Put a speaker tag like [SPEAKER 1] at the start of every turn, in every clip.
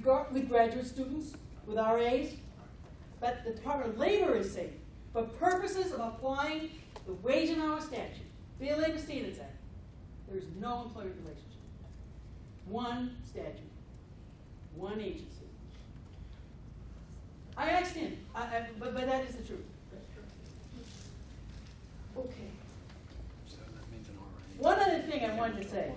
[SPEAKER 1] with graduate students, with RAs, but the Department of Labor is saying, for purposes of applying the Wage and Hour Statute, Fair Labor Standards Act, there is no employment relationship. One statute, one agency. I understand, but that is the truth. Okay. One other thing I wanted to say.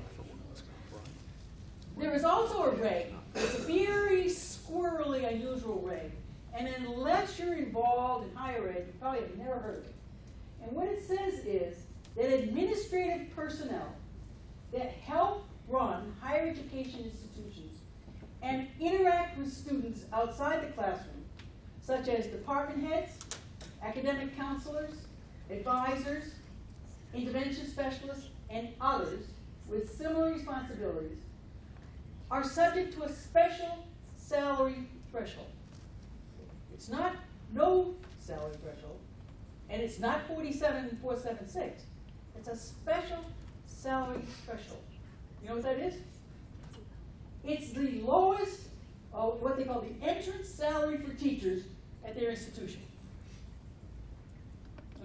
[SPEAKER 1] There is also a reg. It's a very squirrely, unusual reg. And unless you're involved in higher ed, you probably have never heard of it. And what it says is that administrative personnel that help run higher education institutions and interact with students outside the classroom, such as department heads, academic counselors, advisors, intervention specialists, and others with similar responsibilities, are subject to a special salary threshold. It's not no salary threshold, and it's not 47,476. It's a special salary threshold. You know what that is? It's the lowest, what they call the entrance salary for teachers at their institution.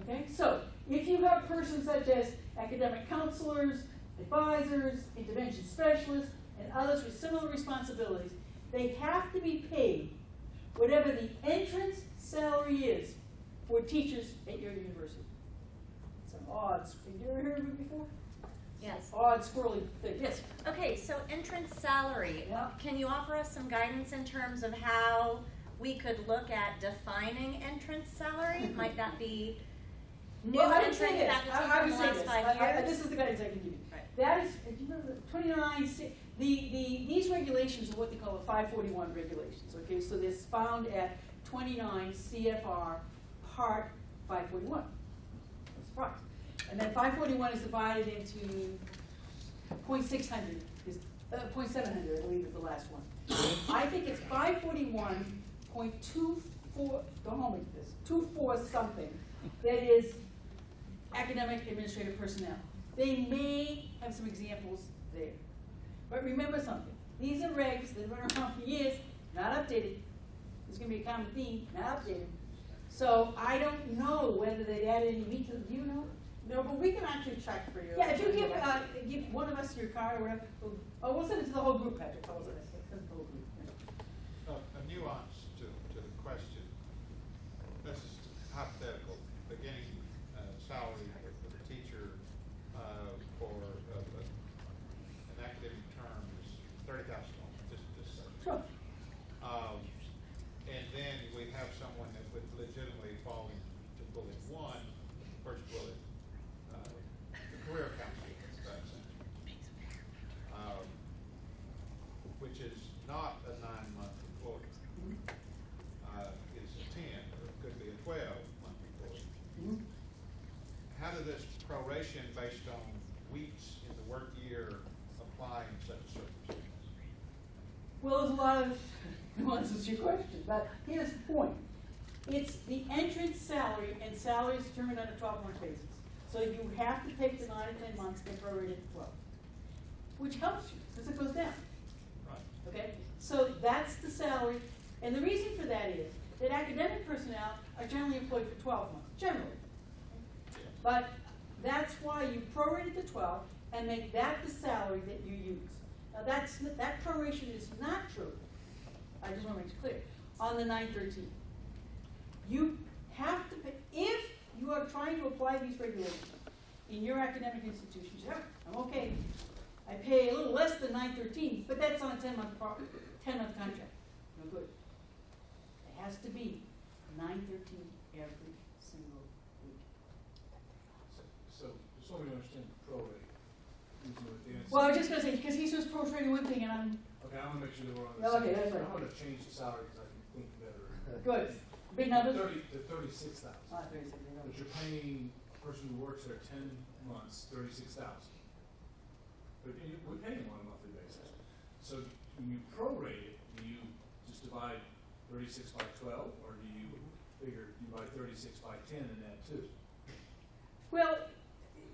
[SPEAKER 1] Okay, so if you have persons such as academic counselors, advisors, intervention specialists, and others with similar responsibilities, they have to be paid whatever the entrance salary is for teachers at your university. It's an odd, have you ever heard of it before?
[SPEAKER 2] Yes.
[SPEAKER 1] Odd, squirrely thing. Yes.
[SPEAKER 2] Okay, so entrance salary.
[SPEAKER 1] Yeah.
[SPEAKER 2] Can you offer us some guidance in terms of how we could look at defining entrance salary? Might that be new entrant faculty
[SPEAKER 1] I would
[SPEAKER 2] from
[SPEAKER 1] say
[SPEAKER 2] the last 5 years?
[SPEAKER 1] This is the guidance I can give you.
[SPEAKER 2] Right.
[SPEAKER 1] That is, do you remember the 29, these regulations are what they call the 541 regulations. Okay, so this found at 29 CFR Part 541. No surprise. And then 541 is divided into .600, is .700, I believe is the last one. I think it's 541.24, go home with this, 24 something, that is academic administrative personnel. They may have some examples there. But remember something, these are regs that have been around for years, not updated. There's going to be a common theme, not updated. So I don't know whether they added any meat to them. Do you know?
[SPEAKER 3] No, but we can actually check for you.
[SPEAKER 1] Yeah, if you give one of us your card or whatever, we'll send it to the whole group, Patrick. Send it to the whole group.
[SPEAKER 4] A nuance to the question. This is hypothetical. Beginning salary for the teacher for an academic term is $30,000. Just
[SPEAKER 1] Sure.
[SPEAKER 4] and then we have someone that would legitimately fall into bullet one, first bullet, the career counselor, which is not a 9-month employee. It's a 10, or it could be a 12-month employee. How does this proration based on weeks in the work year apply in such circumstances?
[SPEAKER 1] Well, there's a lot of nuances to your question, but here's the point. It's the entrance salary, and salary is determined on a 12-month basis. So you have to take the 9 or 10 months and prorate it to 12, which helps you because it goes down.
[SPEAKER 4] Right.
[SPEAKER 1] Okay? So that's the salary, and the reason for that is that academic personnel are generally employed for 12 months, generally. But that's why you prorate it to 12 and make that the salary that you use. Now that proration is not true, I just want to make it clear, on the 913. You have to pay, if you are trying to apply these regulations in your academic institutions, yeah, I'm okay. I pay a little less than 913, but that's on a 10-month contract. No good. It has to be 913 every single week.
[SPEAKER 5] So just so we understand the prorate.
[SPEAKER 1] Well, I was just going to say, because he's just prorating one thing, and I'm...
[SPEAKER 5] Okay, I want to make sure that we're on the
[SPEAKER 1] Yeah,
[SPEAKER 5] same
[SPEAKER 1] okay, that's
[SPEAKER 5] page.
[SPEAKER 1] right.
[SPEAKER 5] I want to change the salary because I can think better.
[SPEAKER 1] Good. Big numbers?
[SPEAKER 5] The 36,000.
[SPEAKER 1] Ah, 36,
[SPEAKER 5] But you're paying a person who works there 10 months, 36,000. But we pay him on a monthly basis. So when you prorate it, do you just divide 36 by 12, or do you figure you divide 36 by 10 and add 2?
[SPEAKER 1] Well,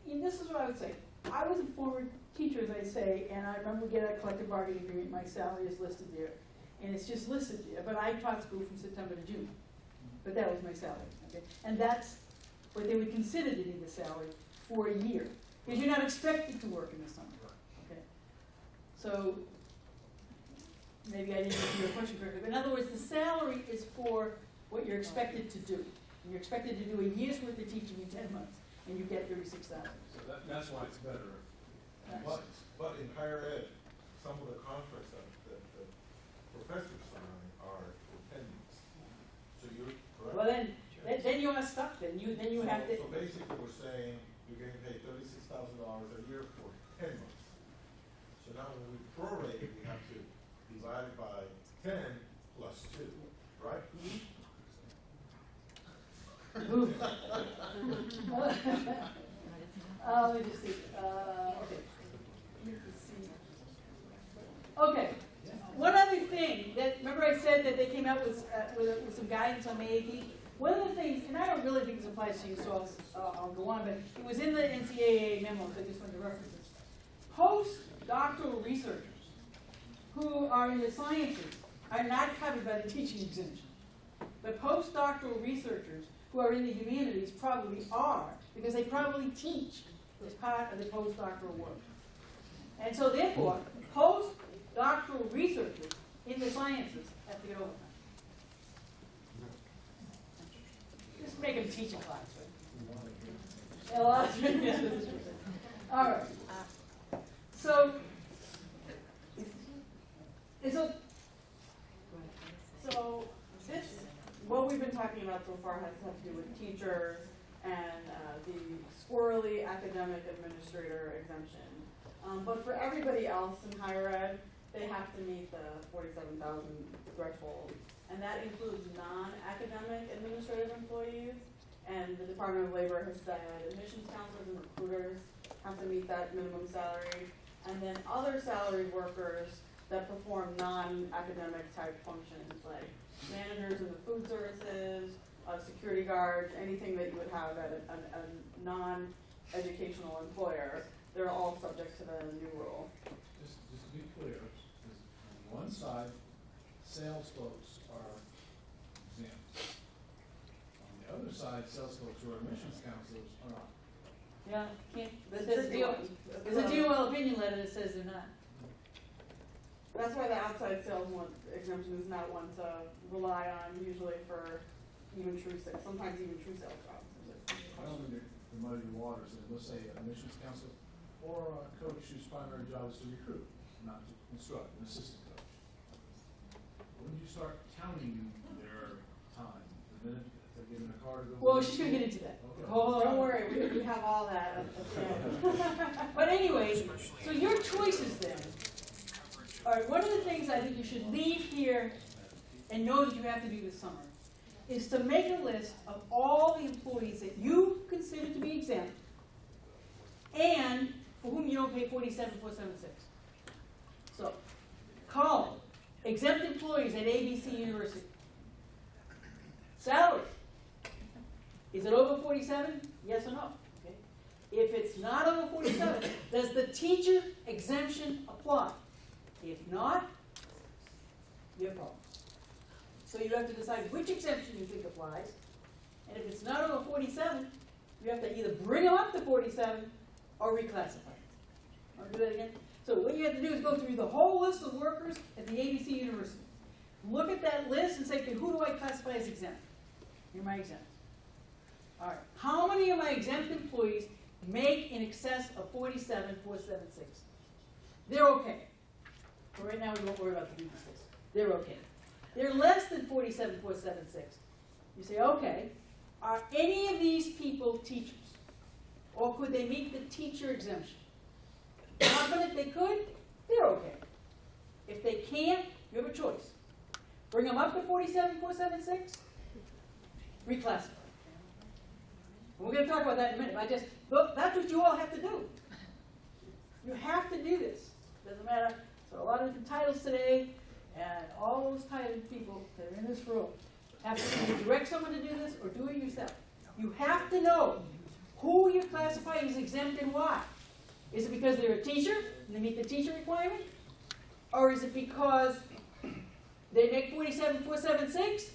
[SPEAKER 1] this is what I would say. I was a former teacher, as I say, and I remember we get a collective bargaining agreement. My salary is listed there. and it's just listed there, but I taught school from September to June. But that was my salary, okay? And that's what they would consider to be the salary for a year, because you're not expected to work in the summer, okay? So, maybe I didn't answer your question correctly, but in other words, the salary is for what you're expected to do. And you're expected to do a year's worth of teaching in 10 months, and you get 36,000.
[SPEAKER 5] So that's why it's better.
[SPEAKER 6] But in higher ed, some of the contracts that the professors sign are for 10 months. So you're correct?
[SPEAKER 1] Well, then you are stuck, then you have to.
[SPEAKER 6] So basically, we're saying you're getting paid $36,000 a year for 10 months. So now when we prorate it, we have to divide it by 10 plus 2, right?
[SPEAKER 1] Let me just see. Okay. Let's see. Okay. One other thing that remember I said that they came out with some guidance on the AAP. One of the things, and I don't really think this applies to you, so I'll go on, but it was in the NCAA memo, so I just wanted to reference this. Postdoctoral researchers who are in the sciences are not covered by the teaching exemption. But postdoctoral researchers who are in the humanities probably are, because they probably teach as part of the postdoctoral work. And so therefore, postdoctoral researchers in the sciences have to get overtime. Just make them teach a class, right? A lot of yes, this is true. All right. So
[SPEAKER 3] this, what we've been talking about so far has to do with teachers and the squirrely academic administrator exemption. But for everybody else in higher ed, they have to meet the 47,000 threshold. And that includes non-academic administrative employees. And the Department of Labor has said admissions counselors and recruiters have to meet that minimum salary. And then other salaried workers that perform non-academic type functions, like managers in the food services, security guards, anything that you would have at a non-educational employer, they're all subject to the new rule.
[SPEAKER 5] Just to be clear, on one side, sales folks are exempt. On the other side, sales folks who are admissions counselors are not.
[SPEAKER 1] yeah, can't. There's a DOL opinion letter that says they're not.
[SPEAKER 3] That's why the outside sales exemption is not one to rely on usually for even true sales, sometimes even true sales jobs.
[SPEAKER 5] I don't think they're muddy waters, and let's say admissions counselor or a coach whose primary job is to recruit, not to instruct, an assistant coach. When do you start counting their time? The minute they're given a car to go?
[SPEAKER 1] Well, she's going to get into that.
[SPEAKER 5] Okay.
[SPEAKER 1] Hold
[SPEAKER 3] Don't
[SPEAKER 1] on.
[SPEAKER 3] worry, we have all that at the end.
[SPEAKER 1] But anyway, so your choices then. All right, one of the things I think you should leave here and know that you have to do this summer is to make a list of all the employees that you consider to be exempt and for whom you don't pay 47,476. So, column, exempt employees at ABC University. Salary. Is it over 47? Yes or no? Okay. If it's not over 47, does the teacher exemption apply? If not, you have a problem. So you have to decide which exemption you think applies. And if it's not over 47, you have to either bring them up to 47 or reclassify it. Want to do that again? So what you have to do is go through the whole list of workers at the ABC University. Look at that list and say, okay, who do I classify as exempt? You're my exempt. All right. How many of my exempt employees make in excess of 47,476? They're okay. But right now we won't worry about the weaknesses. They're okay. They're less than 47,476. You say, okay, are any of these people teachers? Or could they meet the teacher exemption? Confident they could? They're okay. If they can't, you have a choice. Bring them up to 47,476, reclassify. And we're going to talk about that in a minute. Look, that's what you all have to do. You have to do this. Doesn't matter. So a lot of different titles today, and all those titled people that are in this room have to either direct someone to do this or do it yourself. You have to know who you classify as exempt and why. Is it because they're a teacher and they meet the teacher requirement? Or is it because they make 47,476.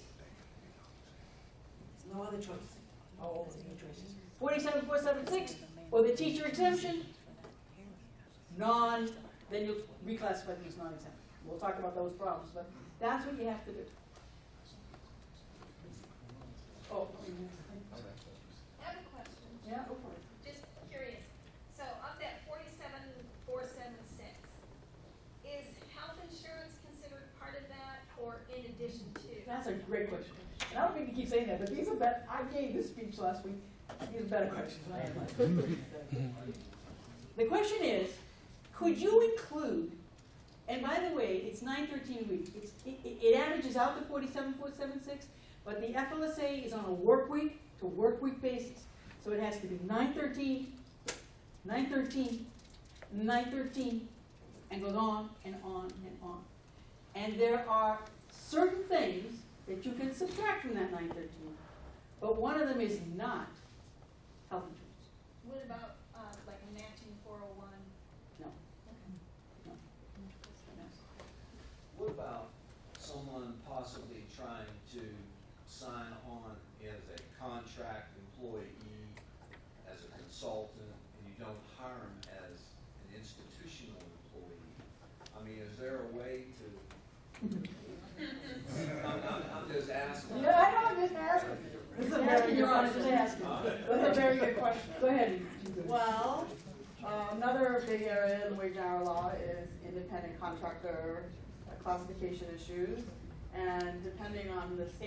[SPEAKER 7] No other choice. Oh, there's no choices.
[SPEAKER 1] 47,476, or the teacher exemption, then you'll reclassify them as non-exempt. We'll talk about those problems, but that's what you have to do. Oh,
[SPEAKER 8] I have a question,
[SPEAKER 1] yeah, go for it.
[SPEAKER 8] just curious. So of that 47,476, is health insurance considered part of that or in addition to?
[SPEAKER 1] That's a great question. And I don't mean to keep saying that, but these are better, I gave this speech last week, these are better questions. The question is, could you include, and by the way, it's 913 a week, it averages out to 47,476, but the FLSA is on a work week to work week basis. So it has to be 913, 913, 913, and goes on and on and on. And there are certain things that you can subtract from that 913, but one of them is not health insurance.
[SPEAKER 8] What about, like a matching 401?
[SPEAKER 1] No. No.
[SPEAKER 9] What about someone possibly trying to sign on as a contract employee, as a consultant, and you don't hire them as an institutional employee? I mean, is there a way to? I'm just asking.
[SPEAKER 3] Yeah, I know, I'm just asking. This is a very good
[SPEAKER 1] Your Honor,
[SPEAKER 3] question.
[SPEAKER 1] just asking.
[SPEAKER 3] That's a very good question.
[SPEAKER 1] Go ahead.
[SPEAKER 3] Well, another big area in the wage and hour law is independent contractor classification issues. And depending on the state